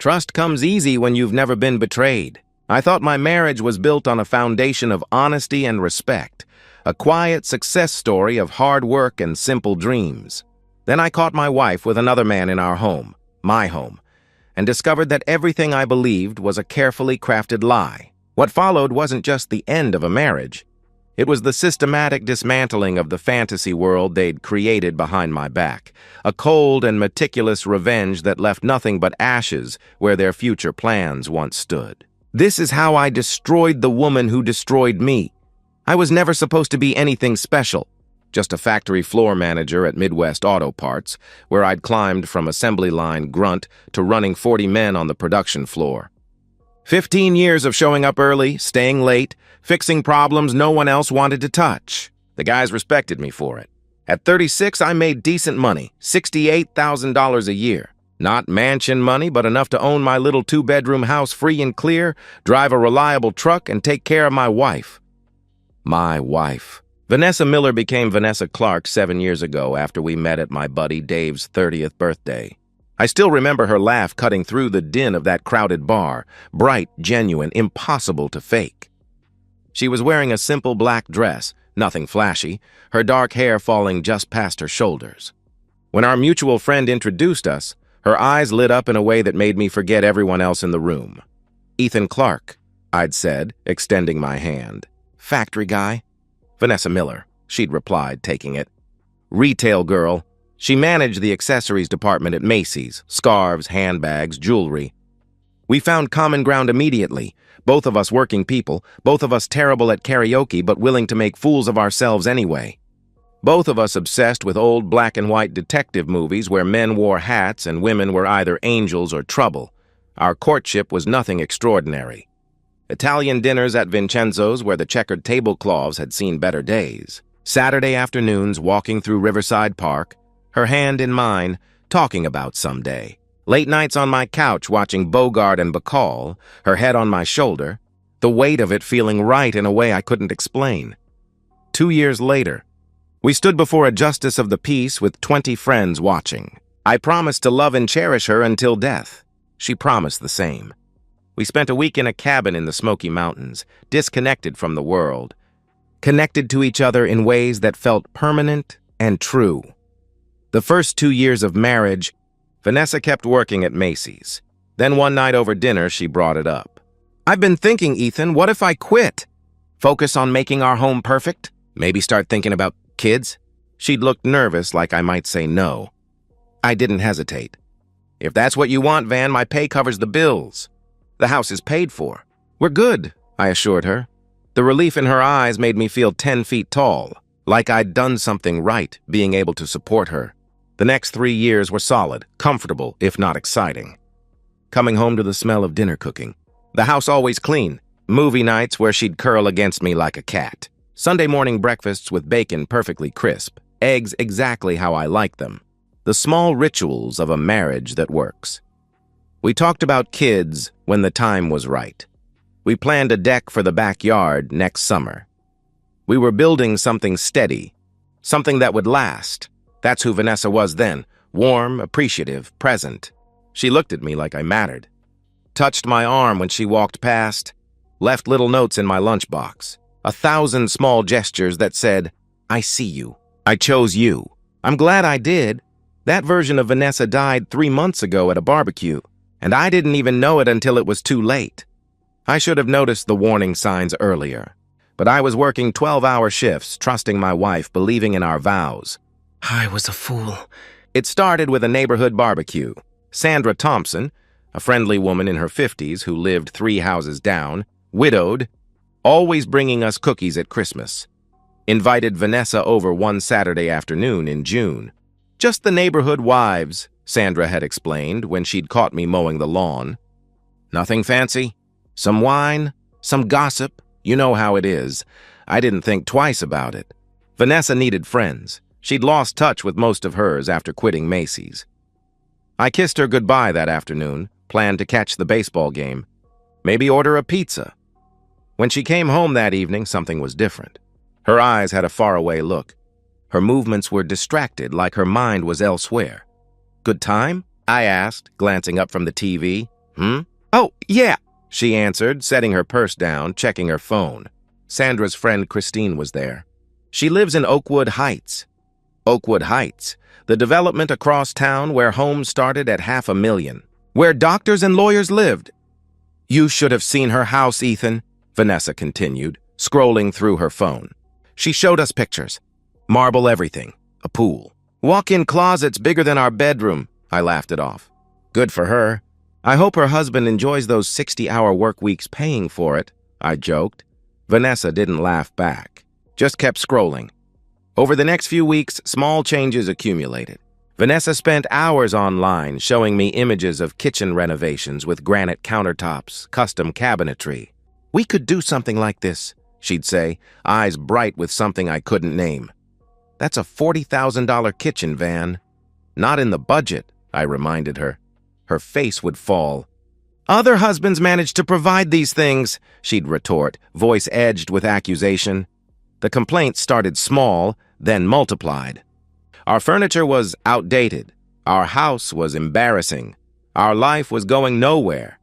Trust comes easy when you've never been betrayed. I thought my marriage was built on a foundation of honesty and respect, a quiet success story of hard work and simple dreams. Then I caught my wife with another man in our home, my home, and discovered that everything I believed was a carefully crafted lie. What followed wasn't just the end of a marriage. It was the systematic dismantling of the fantasy world they'd created behind my back, a cold and meticulous revenge that left nothing but ashes where their future plans once stood. This is how I destroyed the woman who destroyed me. I was never supposed to be anything special, just a factory floor manager at Midwest Auto Parts, where I'd climbed from assembly line grunt to running 40 men on the production floor. 15 years of showing up early, staying late, fixing problems no one else wanted to touch. The guys respected me for it. At 36, I made decent money, $68,000 a year. Not mansion money, but enough to own my little 2-bedroom house free and clear, drive a reliable truck, and take care of my wife. My wife. Vanessa Miller became Vanessa Clark 7 years ago after we met at my buddy Dave's 30th birthday. I still remember her laugh cutting through the din of that crowded bar, bright, genuine, impossible to fake. She was wearing a simple black dress, nothing flashy, her dark hair falling just past her shoulders. When our mutual friend introduced us, her eyes lit up in a way that made me forget everyone else in the room. "Ethan Clark," I'd said, extending my hand. "Factory guy?" "Vanessa Miller," she'd replied, taking it. "Retail girl." She managed the accessories department at Macy's, scarves, handbags, jewelry. We found common ground immediately, both of us working people, both of us terrible at karaoke but willing to make fools of ourselves anyway. Both of us obsessed with old black and white detective movies where men wore hats and women were either angels or trouble. Our courtship was nothing extraordinary. Italian dinners at Vincenzo's where the checkered tablecloths had seen better days. Saturday afternoons walking through Riverside Park, her hand in mine, talking about someday. Late nights on my couch watching Bogart and Bacall, her head on my shoulder, the weight of it feeling right in a way I couldn't explain. 2 years later, we stood before a justice of the peace with 20 friends watching. I promised to love and cherish her until death. She promised the same. We spent a week in a cabin in the Smoky Mountains, disconnected from the world, connected to each other in ways that felt permanent and true. The first 2 years of marriage, Vanessa kept working at Macy's. Then one night over dinner, she brought it up. "I've been thinking, Ethan, what if I quit? Focus on making our home perfect? Maybe start thinking about kids?" She'd looked nervous, like I might say no. I didn't hesitate. "If that's what you want, Van, my pay covers the bills. The house is paid for. We're good," I assured her. The relief in her eyes made me feel 10 feet tall, like I'd done something right, being able to support her. The next 3 years were solid, comfortable, if not exciting. Coming home to the smell of dinner cooking. The house always clean. Movie nights where she'd curl against me like a cat. Sunday morning breakfasts with bacon perfectly crisp. Eggs exactly how I like them. The small rituals of a marriage that works. We talked about kids when the time was right. We planned a deck for the backyard next summer. We were building something steady, something that would last. That's who Vanessa was then, warm, appreciative, present. She looked at me like I mattered. Touched my arm when she walked past, left little notes in my lunchbox. 1,000 small gestures that said, "I see you. I chose you." I'm glad I did. That version of Vanessa died 3 months ago at a barbecue, and I didn't even know it until it was too late. I should have noticed the warning signs earlier, but I was working 12-hour shifts, trusting my wife, believing in our vows. I was a fool. It started with a neighborhood barbecue. Sandra Thompson, a friendly woman in her 50s who lived 3 houses down, widowed, always bringing us cookies at Christmas, invited Vanessa over one Saturday afternoon in June. "Just the neighborhood wives," Sandra had explained when she'd caught me mowing the lawn. "Nothing fancy. Some wine, some gossip. You know how it is." I didn't think twice about it. Vanessa needed friends. She'd lost touch with most of hers after quitting Macy's. I kissed her goodbye that afternoon, planned to catch the baseball game, maybe order a pizza. When she came home that evening, something was different. Her eyes had a faraway look. Her movements were distracted, like her mind was elsewhere. "Good time?" I asked, glancing up from the TV. Hmm? Oh, yeah, she answered, setting her purse down, checking her phone. Sandra's friend Christine was there. She lives in Oakwood Heights. Oakwood Heights, the development across town where homes started at $500,000, where doctors and lawyers lived. You should have seen her house, Ethan, Vanessa continued, scrolling through her phone. She showed us pictures. Marble everything, a pool. Walk-in closets bigger than our bedroom, I laughed it off. Good for her. I hope her husband enjoys those 60-hour work weeks paying for it, I joked. Vanessa didn't laugh back, just kept scrolling. Over the next few weeks, small changes accumulated. Vanessa spent hours online showing me images of kitchen renovations with granite countertops, custom cabinetry. We could do something like this, she'd say, eyes bright with something I couldn't name. That's a $40,000 kitchen, Van. Not in the budget, I reminded her. Her face would fall. Other husbands manage to provide these things, she'd retort, voice edged with accusation. The complaints started small, then multiplied. Our furniture was outdated. Our house was embarrassing. Our life was going nowhere.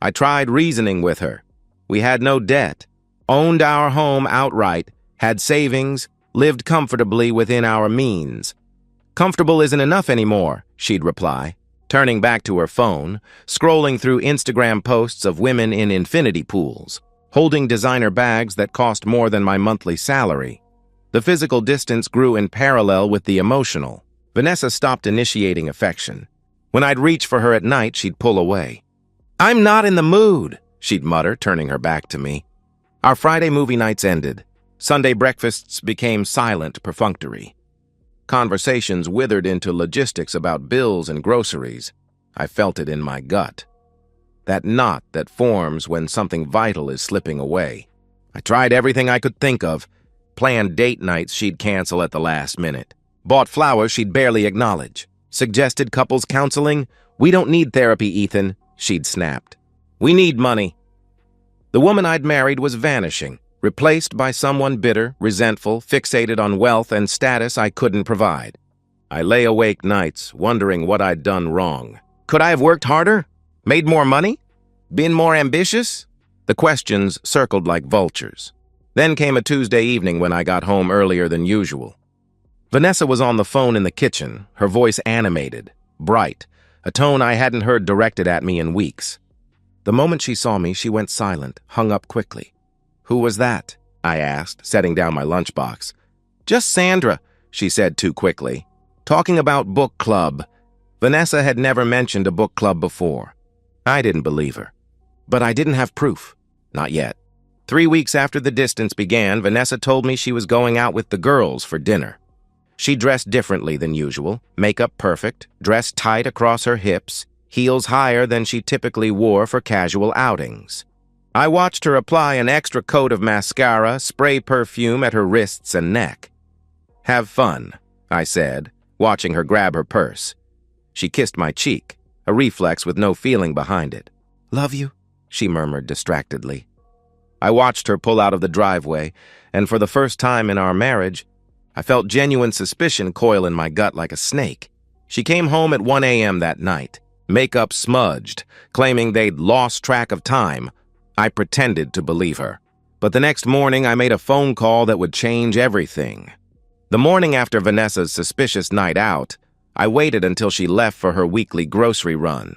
I tried reasoning with her. We had no debt, owned our home outright, had savings, lived comfortably within our means. Comfortable isn't enough anymore, she'd reply, turning back to her phone, scrolling through Instagram posts of women in infinity pools, holding designer bags that cost more than my monthly salary. The physical distance grew in parallel with the emotional. Vanessa stopped initiating affection. When I'd reach for her at night, she'd pull away. I'm not in the mood, she'd mutter, turning her back to me. Our Friday movie nights ended. Sunday breakfasts became silent, perfunctory. Conversations withered into logistics about bills and groceries. I felt it in my gut. That knot that forms when something vital is slipping away. I tried everything I could think of. Planned date nights she'd cancel at the last minute. Bought flowers she'd barely acknowledge. Suggested couples counseling. We don't need therapy, Ethan, she'd snapped. We need money. The woman I'd married was vanishing, replaced by someone bitter, resentful, fixated on wealth and status I couldn't provide. I lay awake nights, wondering what I'd done wrong. Could I have worked harder? Made more money? Been more ambitious? The questions circled like vultures. Then came a Tuesday evening when I got home earlier than usual. Vanessa was on the phone in the kitchen, her voice animated, bright, a tone I hadn't heard directed at me in weeks. The moment she saw me, she went silent, hung up quickly. Who was that? I asked, setting down my lunchbox. Just Sandra, she said too quickly. Talking about book club. Vanessa had never mentioned a book club before. I didn't believe her. But I didn't have proof. Not yet. 3 weeks after the distance began, Vanessa told me she was going out with the girls for dinner. She dressed differently than usual, makeup perfect, dressed tight across her hips, heels higher than she typically wore for casual outings. I watched her apply an extra coat of mascara, spray perfume at her wrists and neck. Have fun, I said, watching her grab her purse. She kissed my cheek, a reflex with no feeling behind it. Love you, she murmured distractedly. I watched her pull out of the driveway, and for the first time in our marriage, I felt genuine suspicion coil in my gut like a snake. She came home at 1 a.m. that night, makeup smudged, claiming they'd lost track of time. I pretended to believe her. But the next morning, I made a phone call that would change everything. The morning after Vanessa's suspicious night out, I waited until she left for her weekly grocery run.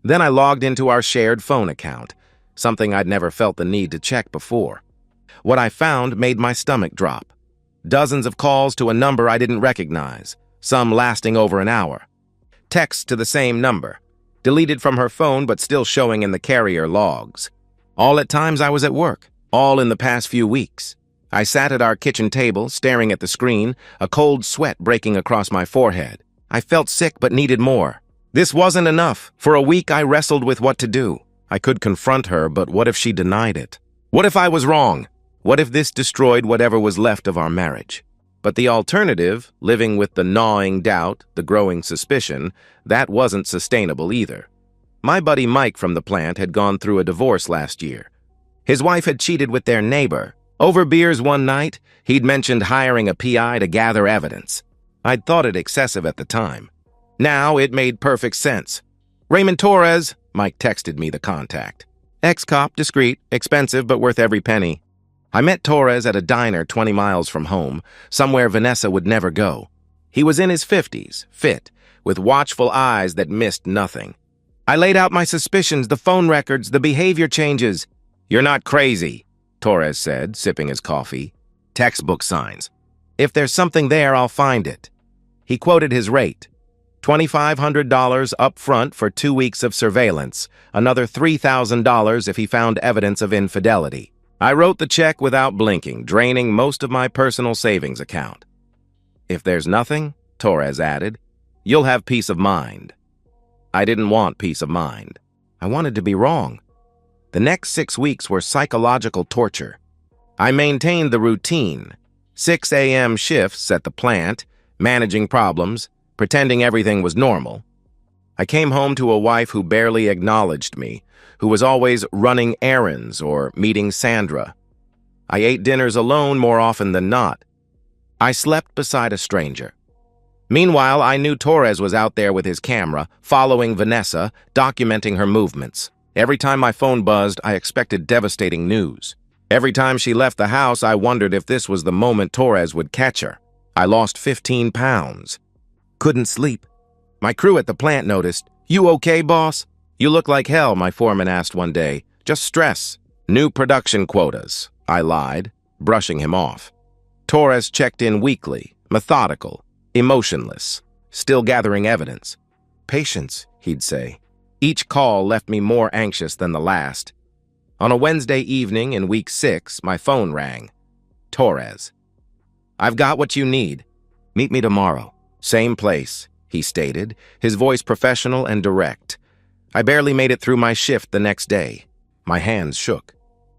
Then I logged into our shared phone account, something I'd never felt the need to check before. What I found made my stomach drop. Dozens of calls to a number I didn't recognize, some lasting over an hour. Texts to the same number, deleted from her phone but still showing in the carrier logs. All at times I was at work, all in the past few weeks. I sat at our kitchen table, staring at the screen, a cold sweat breaking across my forehead. I felt sick but needed more. This wasn't enough. For a week I wrestled with what to do. I could confront her, but what if she denied it? What if I was wrong? What if this destroyed whatever was left of our marriage? But the alternative, living with the gnawing doubt, the growing suspicion, that wasn't sustainable either. My buddy Mike from the plant had gone through a divorce last year. His wife had cheated with their neighbor. Over beers one night, he'd mentioned hiring a PI to gather evidence. I'd thought it excessive at the time. Now it made perfect sense. Raymond Torres, Mike texted me the contact. Ex-cop, discreet, expensive but worth every penny. I met Torres at a diner 20 miles from home, somewhere Vanessa would never go. He was in his 50s, fit, with watchful eyes that missed nothing. I laid out my suspicions, the phone records, the behavior changes. You're not crazy, Torres said, sipping his coffee. Textbook signs. If there's something there, I'll find it. He quoted his rate. $2,500 up front for 2 weeks of surveillance, another $3,000 if he found evidence of infidelity. I wrote the check without blinking, draining most of my personal savings account. If there's nothing, Torres added, you'll have peace of mind. I didn't want peace of mind. I wanted to be wrong. The next 6 weeks were psychological torture. I maintained the routine. 6 a.m. shifts at the plant, managing problems, pretending everything was normal. I came home to a wife who barely acknowledged me, who was always running errands or meeting Sandra. I ate dinners alone more often than not. I slept beside a stranger. Meanwhile, I knew Torres was out there with his camera, following Vanessa, documenting her movements. Every time my phone buzzed, I expected devastating news. Every time she left the house, I wondered if this was the moment Torres would catch her. I lost 15 pounds. Couldn't sleep. My crew at the plant noticed. You okay, boss? You look like hell, my foreman asked one day. Just stress. New production quotas. I lied, brushing him off. Torres checked in weekly, methodical, emotionless, still gathering evidence. Patience, he'd say. Each call left me more anxious than the last. On a Wednesday evening in week 6, my phone rang. Torres. I've got what you need. Meet me tomorrow. Same place, he stated, his voice professional and direct. I barely made it through my shift the next day. My hands shook.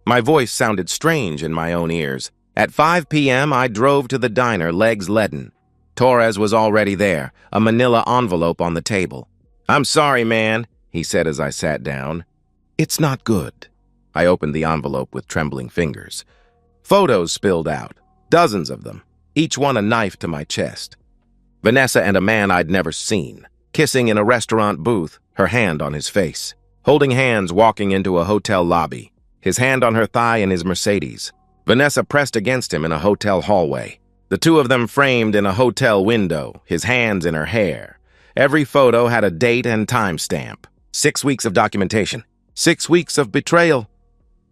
My voice sounded strange in my own ears. At 5 p.m., I drove to the diner, legs leaden. Torres was already there, a manila envelope on the table. I'm sorry, man, he said as I sat down. It's not good. I opened the envelope with trembling fingers. Photos spilled out, dozens of them, each one a knife to my chest. Vanessa and a man I'd never seen, kissing in a restaurant booth, her hand on his face. Holding hands walking into a hotel lobby, his hand on her thigh in his Mercedes. Vanessa pressed against him in a hotel hallway. The two of them framed in a hotel window, his hands in her hair. Every photo had a date and timestamp. 6 weeks of documentation. 6 weeks of betrayal.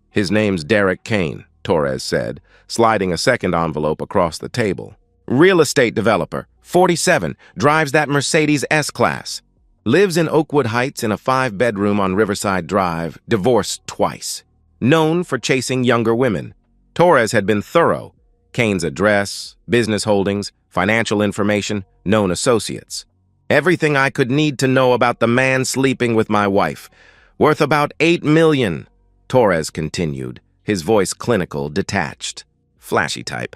His name's Derek Kane, Torres said, sliding a second envelope across the table. Real estate developer, 47, drives that Mercedes S-Class. Lives in Oakwood Heights in a 5-bedroom on Riverside Drive, divorced twice. Known for chasing younger women. Torres had been thorough. Kane's address, business holdings, financial information, known associates. Everything I could need to know about the man sleeping with my wife. Worth about $8 million, Torres continued, his voice clinical, detached. Flashy type.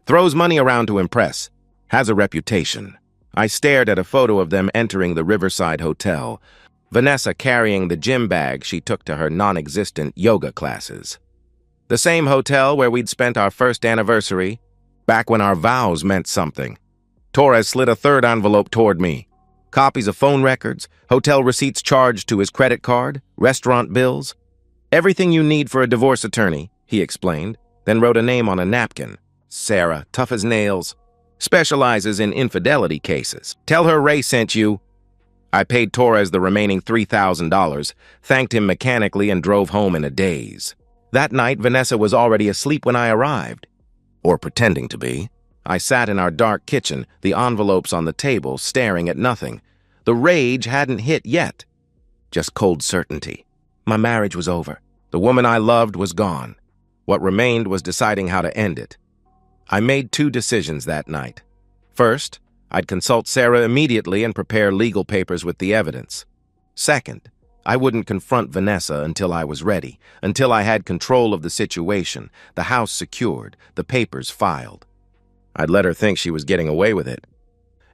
Throws money around to impress. Has a reputation. I stared at a photo of them entering the Riverside Hotel. Vanessa carrying the gym bag she took to her non-existent yoga classes. The same hotel where we'd spent our first anniversary, back when our vows meant something. Torres slid a third envelope toward me. Copies of phone records, hotel receipts charged to his credit card, restaurant bills. Everything you need for a divorce attorney, he explained, then wrote a name on a napkin. Sarah, tough as nails. Specializes in infidelity cases. Tell her Ray sent you. I paid Torres the remaining $3,000, thanked him mechanically, and drove home in a daze. That night, Vanessa was already asleep when I arrived. Or pretending to be. I sat in our dark kitchen, the envelopes on the table, staring at nothing. The rage hadn't hit yet. Just cold certainty. My marriage was over. The woman I loved was gone. What remained was deciding how to end it. I made 2 decisions that night. First, I'd consult Sarah immediately and prepare legal papers with the evidence. Second, I wouldn't confront Vanessa until I was ready, until I had control of the situation, the house secured, the papers filed. I'd let her think she was getting away with it.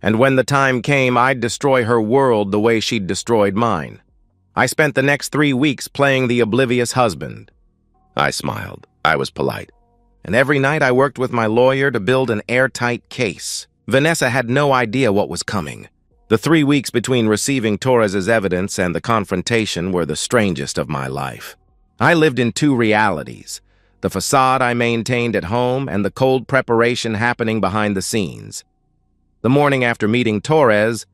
And when the time came, I'd destroy her world the way she'd destroyed mine. I spent the next 3 weeks playing the oblivious husband. I smiled. I was polite. And every night I worked with my lawyer to build an airtight case. Vanessa had no idea what was coming. The 3 weeks between receiving Torres's evidence and the confrontation were the strangest of my life. I lived in two realities: the facade I maintained at home and the cold preparation happening behind the scenes. The morning after meeting Torres,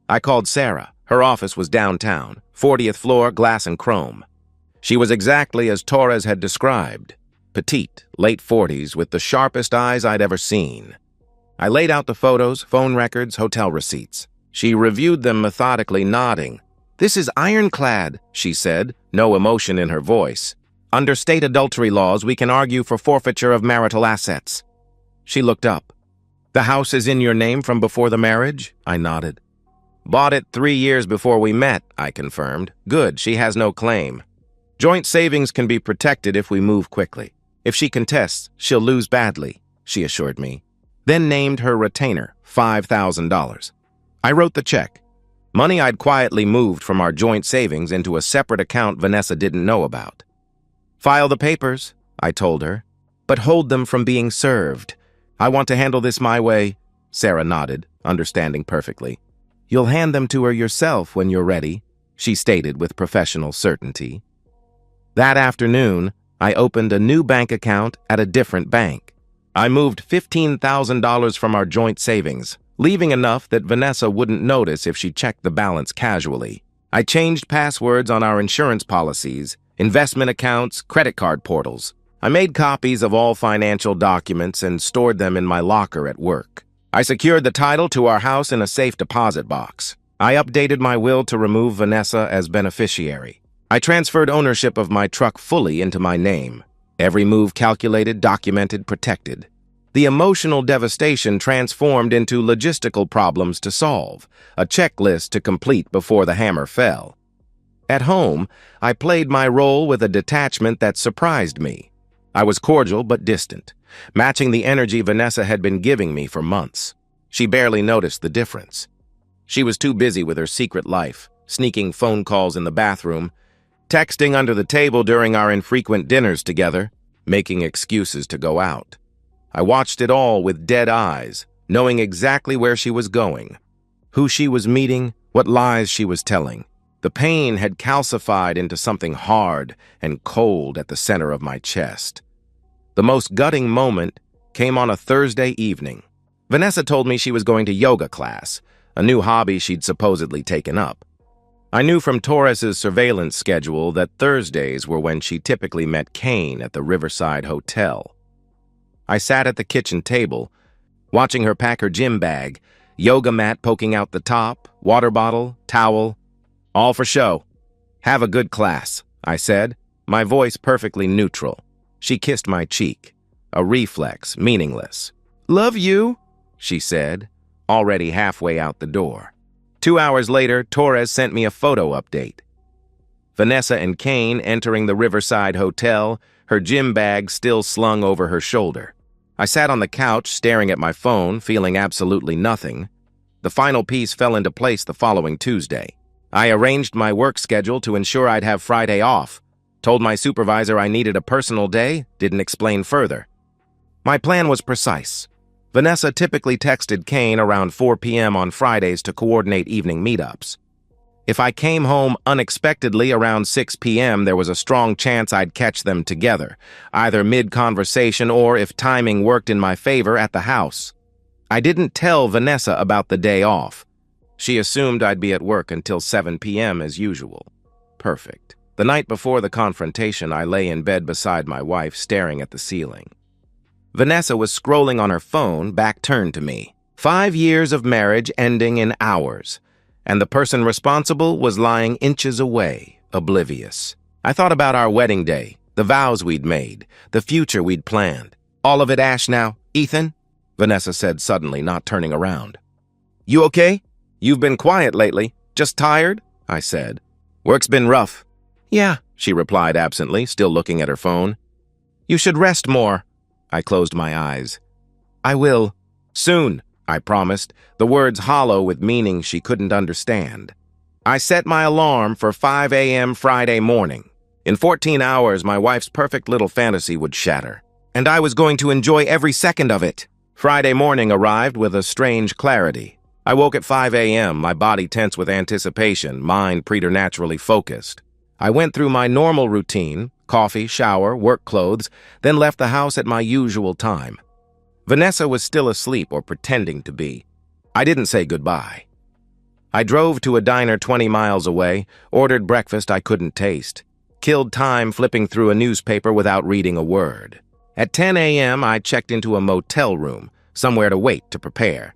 I called Sarah. Her office was downtown, 40th floor, glass and chrome. She was exactly as Torres had described: petite, late 40s, with the sharpest eyes I'd ever seen. I laid out the photos, phone records, hotel receipts. She reviewed them methodically, nodding. "This is ironclad," she said, no emotion in her voice. "Under state adultery laws, we can argue for forfeiture of marital assets." She looked up. "The house is in your name from before the marriage?" I nodded. "Bought it 3 years before we met," I confirmed. "Good, she has no claim. Joint savings can be protected if we move quickly. If she contests, she'll lose badly," she assured me. Then named her retainer, $5,000. I wrote the check. Money I'd quietly moved from our joint savings into a separate account Vanessa didn't know about. "File the papers," I told her, "but hold them from being served. I want to handle this my way." Sarah nodded, understanding perfectly. "You'll hand them to her yourself when you're ready," she stated with professional certainty. That afternoon, I opened a new bank account at a different bank. I moved $15,000 from our joint savings, leaving enough that Vanessa wouldn't notice if she checked the balance casually. I changed passwords on our insurance policies, investment accounts, credit card portals. I made copies of all financial documents and stored them in my locker at work. I secured the title to our house in a safe deposit box. I updated my will to remove Vanessa as beneficiary. I transferred ownership of my truck fully into my name. Every move calculated, documented, protected. The emotional devastation transformed into logistical problems to solve, a checklist to complete before the hammer fell. At home, I played my role with a detachment that surprised me. I was cordial but distant, matching the energy Vanessa had been giving me for months. She barely noticed the difference. She was too busy with her secret life, sneaking phone calls in the bathroom, texting under the table during our infrequent dinners together, making excuses to go out. I watched it all with dead eyes, knowing exactly where she was going, who she was meeting, what lies she was telling. The pain had calcified into something hard and cold at the center of my chest. The most gutting moment came on a Thursday evening. Vanessa told me she was going to yoga class, a new hobby she'd supposedly taken up. I knew from Torres's surveillance schedule that Thursdays were when she typically met Kane at the Riverside Hotel. I sat at the kitchen table, watching her pack her gym bag, yoga mat poking out the top, water bottle, towel, all for show. "Have a good class," I said, my voice perfectly neutral. She kissed my cheek, a reflex, meaningless. "Love you," she said, already halfway out the door. 2 hours later, Torres sent me a photo update. Vanessa and Kane entering the Riverside Hotel, her gym bag still slung over her shoulder. I sat on the couch, staring at my phone, feeling absolutely nothing. The final piece fell into place the following Tuesday. I arranged my work schedule to ensure I'd have Friday off, told my supervisor I needed a personal day, didn't explain further. My plan was precise. Vanessa typically texted Kane around 4 p.m. on Fridays to coordinate evening meetups. If I came home unexpectedly around 6 p.m., there was a strong chance I'd catch them together, either mid-conversation or, if timing worked in my favor, at the house. I didn't tell Vanessa about the day off. She assumed I'd be at work until 7 p.m. as usual. Perfect. The night before the confrontation, I lay in bed beside my wife, staring at the ceiling. Vanessa was scrolling on her phone, back turned to me. 5 years of marriage ending in hours, and the person responsible was lying inches away, oblivious. I thought about our wedding day, the vows we'd made, the future we'd planned. "All of it ash now, Ethan?" Vanessa said suddenly, not turning around. "You okay? You've been quiet lately. Just tired?" I said. "Work's been rough." "Yeah," she replied absently, still looking at her phone. "You should rest more." I closed my eyes. "I will. Soon," I promised, the words hollow with meaning she couldn't understand. I set my alarm for 5 a.m. Friday morning. In 14 hours, my wife's perfect little fantasy would shatter, and I was going to enjoy every second of it. Friday morning arrived with a strange clarity. I woke at 5 a.m., my body tense with anticipation, mind preternaturally focused. I went through my normal routine, coffee, shower, work clothes, then left the house at my usual time. Vanessa was still asleep or pretending to be. I didn't say goodbye. I drove to a diner 20 miles away, ordered breakfast I couldn't taste, killed time flipping through a newspaper without reading a word. At 10 a.m., I checked into a motel room, somewhere to wait to prepare.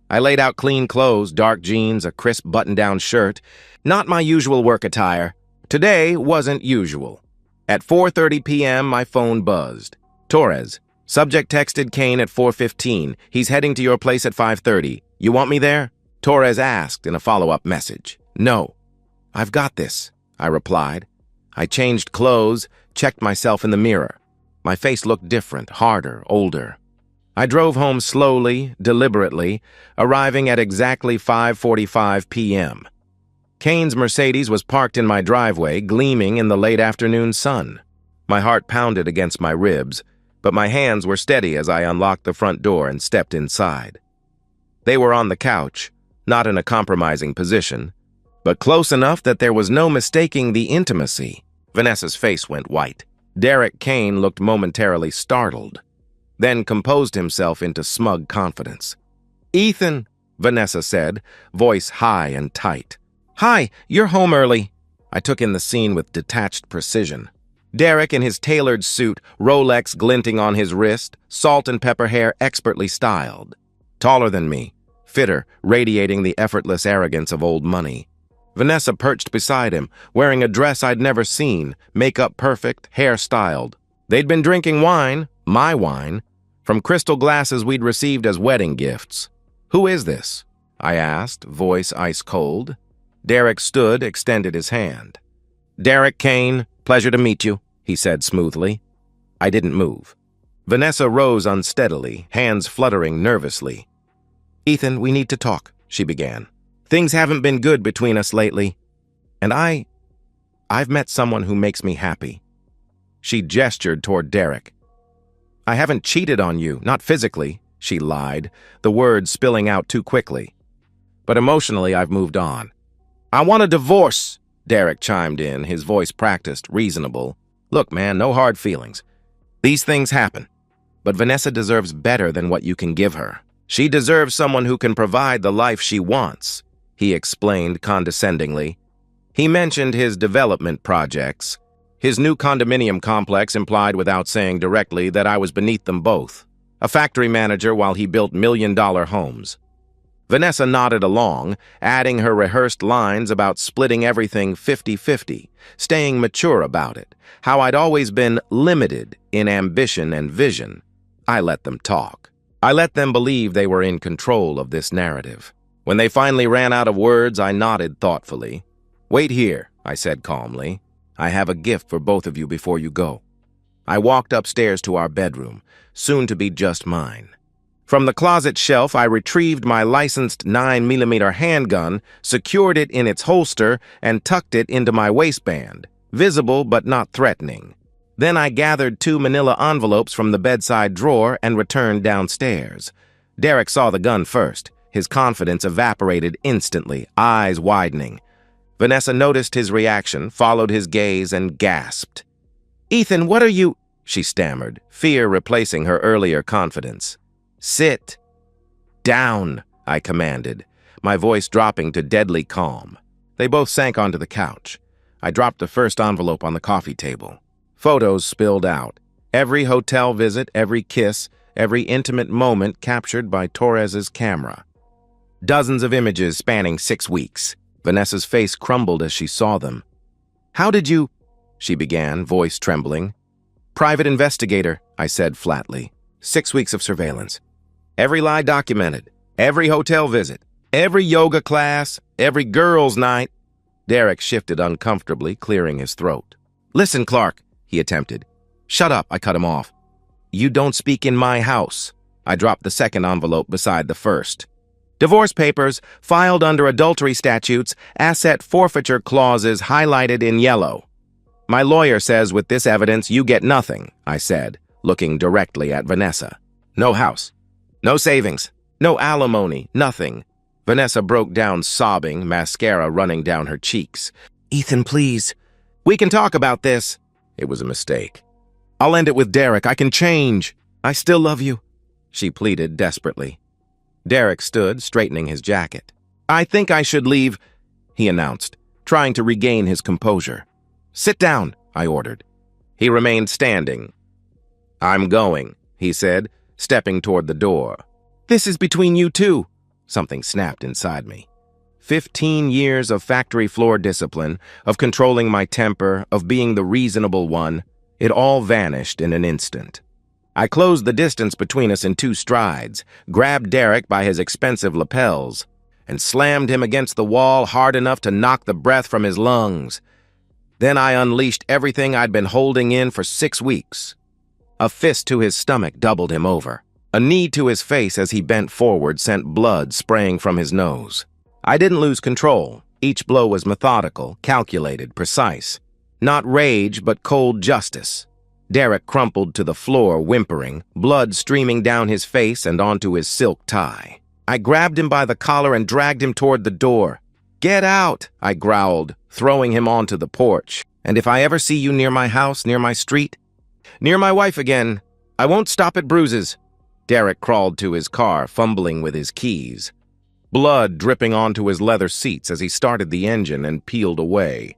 I laid out clean clothes, dark jeans, a crisp button-down shirt, not my usual work attire. Today wasn't usual. At 4:30 p.m., my phone buzzed. Torres. Subject texted Kane at 4:15. He's heading to your place at 5:30. You want me there? Torres asked in a follow-up message. No. I've got this, I replied. I changed clothes, checked myself in the mirror. My face looked different, harder, older. I drove home slowly, deliberately, arriving at exactly 5:45 p.m. Kane's Mercedes was parked in my driveway, gleaming in the late afternoon sun. My heart pounded against my ribs, but my hands were steady as I unlocked the front door and stepped inside. They were on the couch, not in a compromising position, but close enough that there was no mistaking the intimacy. Vanessa's face went white. Derek Kane looked momentarily startled, then composed himself into smug confidence. "Ethan," Vanessa said, voice high and tight. "Hi, you're home early." I took in the scene with detached precision. Derek in his tailored suit, Rolex glinting on his wrist, salt and pepper hair expertly styled. Taller than me, fitter, radiating the effortless arrogance of old money. Vanessa perched beside him, wearing a dress I'd never seen, makeup perfect, hair styled. They'd been drinking wine, my wine, from crystal glasses we'd received as wedding gifts. "Who is this?" I asked, voice ice cold. Derek stood, extended his hand. "Derek Kane, pleasure to meet you," he said smoothly. I didn't move. Vanessa rose unsteadily, hands fluttering nervously. "Ethan, we need to talk," she began. "Things haven't been good between us lately. And I've met someone who makes me happy." She gestured toward Derek. "I haven't cheated on you, not physically," she lied, the words spilling out too quickly. "But emotionally, I've moved on." "I want a divorce," Derek chimed in, his voice practiced, reasonable. "Look, man, no hard feelings. These things happen. But Vanessa deserves better than what you can give her. She deserves someone who can provide the life she wants," he explained condescendingly. He mentioned his development projects. His new condominium complex implied without saying directly that I was beneath them both, a factory manager while he built million-dollar homes. Vanessa nodded along, adding her rehearsed lines about splitting everything 50-50, staying mature about it, how I'd always been limited in ambition and vision. I let them talk. I let them believe they were in control of this narrative. When they finally ran out of words, I nodded thoughtfully. "Wait here," I said calmly. "I have a gift for both of you before you go." I walked upstairs to our bedroom, soon to be just mine. From the closet shelf, I retrieved my licensed 9mm handgun, secured it in its holster, and tucked it into my waistband, visible but not threatening. Then I gathered 2 manila envelopes from the bedside drawer and returned downstairs. Derek saw the gun first. His confidence evaporated instantly, eyes widening. Vanessa noticed his reaction, followed his gaze, and gasped. "Ethan, what are you—" she stammered, fear replacing her earlier confidence. "Sit down," I commanded, my voice dropping to deadly calm. They both sank onto the couch. I dropped the first envelope on the coffee table. Photos spilled out. Every hotel visit, every kiss, every intimate moment captured by Torres's camera. Dozens of images spanning 6 weeks. Vanessa's face crumbled as she saw them. "How did you—" she began, voice trembling. "Private investigator," I said flatly. 6 weeks of surveillance. Every lie documented. Every hotel visit. Every yoga class. Every girls' night. Derek shifted uncomfortably, clearing his throat. "Listen, Clark," he attempted. "Shut up," I cut him off. "You don't speak in my house." I dropped the second envelope beside the first. "Divorce papers, filed under adultery statutes, asset forfeiture clauses highlighted in yellow. My lawyer says with this evidence you get nothing," I said, looking directly at Vanessa. "No house. No savings. No alimony. Nothing. Vanessa broke down sobbing, mascara running down her cheeks. "Ethan, please. We can talk about this." It was a mistake. "I'll end it with Derek. I can change. I still love you," she pleaded desperately. Derek stood, straightening his jacket. "I think I should leave," he announced, trying to regain his composure. "Sit down," I ordered. He remained standing. "I'm going," he said, stepping toward the door. "This is between you two." Something snapped inside me. 15 years of factory floor discipline, of controlling my temper, of being the reasonable one, it all vanished in an instant. I closed the distance between us in 2 strides, grabbed Derek by his expensive lapels, and slammed him against the wall hard enough to knock the breath from his lungs. Then I unleashed everything I'd been holding in for 6 weeks. A fist to his stomach doubled him over. A knee to his face as he bent forward sent blood spraying from his nose. I didn't lose control. Each blow was methodical, calculated, precise. Not rage, but cold justice. Derek crumpled to the floor, whimpering, blood streaming down his face and onto his silk tie. I grabbed him by the collar and dragged him toward the door. "Get out," I growled, throwing him onto the porch. "And if I ever see you near my house, near my street, near my wife again, I won't stop at bruises." Derek crawled to his car, fumbling with his keys. Blood dripping onto his leather seats as he started the engine and peeled away.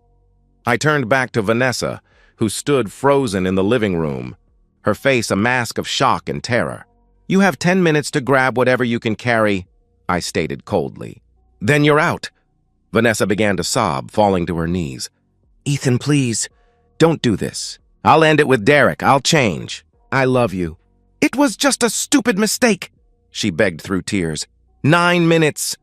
I turned back to Vanessa, who stood frozen in the living room, her face a mask of shock and terror. "You have 10 minutes to grab whatever you can carry," I stated coldly. "Then you're out." Vanessa began to sob, falling to her knees. "Ethan, please, don't do this. I'll end it with Derek. I'll change. I love you." "It was just a stupid mistake," she begged through tears. 9 minutes.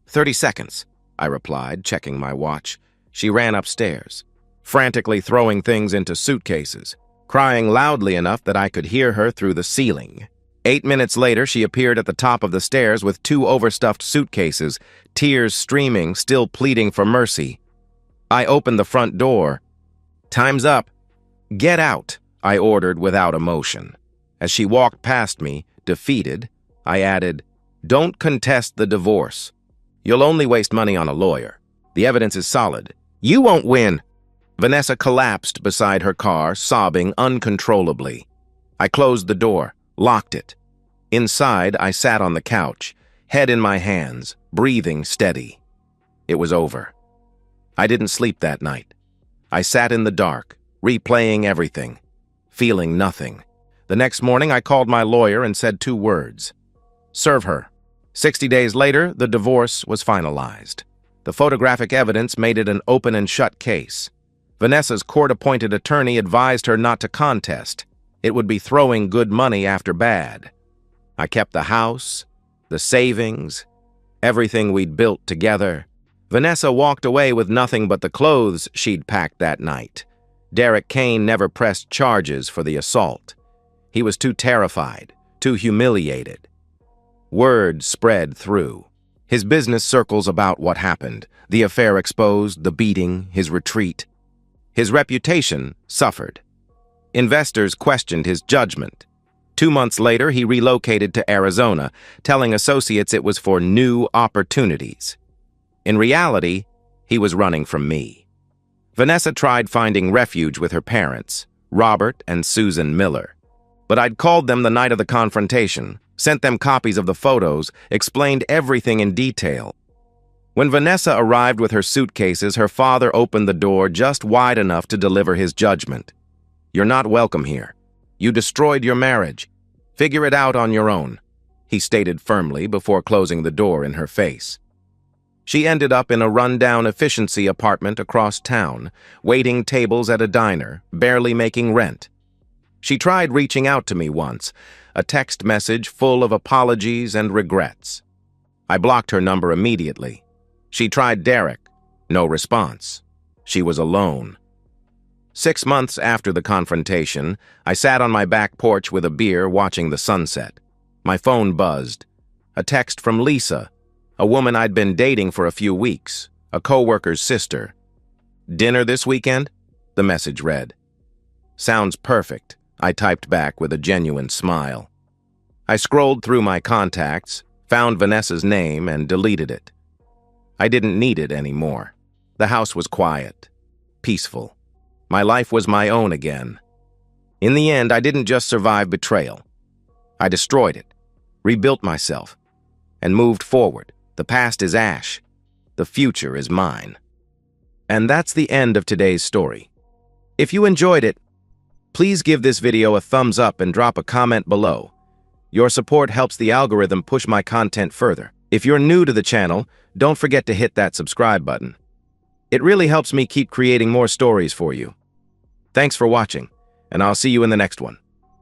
30 seconds, I replied, checking my watch. She ran upstairs, frantically throwing things into suitcases, crying loudly enough that I could hear her through the ceiling. 8 minutes later, she appeared at the top of the stairs with 2 overstuffed suitcases, tears streaming, still pleading for mercy. I opened the front door. "Time's up." "Get out," I ordered without emotion. As she walked past me, defeated, I added, "Don't contest the divorce. You'll only waste money on a lawyer. The evidence is solid. You won't win." Vanessa collapsed beside her car, sobbing uncontrollably. I closed the door, locked it. Inside, I sat on the couch, head in my hands, breathing steady. It was over. I didn't sleep that night. I sat in the dark, replaying everything, feeling nothing. The next morning, I called my lawyer and said 2 words. "Serve her." 60 days later, the divorce was finalized. The photographic evidence made it an open and shut case. Vanessa's court-appointed attorney advised her not to contest. It would be throwing good money after bad. I kept the house, the savings, everything we'd built together. Vanessa walked away with nothing but the clothes she'd packed that night. Derek Kane never pressed charges for the assault. He was too terrified, too humiliated. Word spread through. His business circles about what happened, the affair exposed, the beating, his retreat. His reputation suffered. Investors questioned his judgment. 2 months later, he relocated to Arizona, telling associates it was for new opportunities. In reality, he was running from me. Vanessa tried finding refuge with her parents, Robert and Susan Miller. But I'd called them the night of the confrontation, sent them copies of the photos, explained everything in detail. When Vanessa arrived with her suitcases, her father opened the door just wide enough to deliver his judgment. "You're not welcome here. You destroyed your marriage. Figure it out on your own," he stated firmly before closing the door in her face. She ended up in a rundown efficiency apartment across town, waiting tables at a diner, barely making rent. She tried reaching out to me once, a text message full of apologies and regrets. I blocked her number immediately. She tried Derek. No response. She was alone. 6 months after the confrontation, I sat on my back porch with a beer watching the sunset. My phone buzzed. A text from Lisa, a woman I'd been dating for a few weeks, a coworker's sister. "Dinner this weekend?" the message read. "Sounds perfect," I typed back with a genuine smile. I scrolled through my contacts, found Vanessa's name, and deleted it. I didn't need it anymore. The house was quiet, peaceful. My life was my own again. In the end, I didn't just survive betrayal. I destroyed it, rebuilt myself, and moved forward. The past is ash. The future is mine. And that's the end of today's story. If you enjoyed it, please give this video a thumbs up and drop a comment below. Your support helps the algorithm push my content further. If you're new to the channel, don't forget to hit that subscribe button. It really helps me keep creating more stories for you. Thanks for watching, and I'll see you in the next one.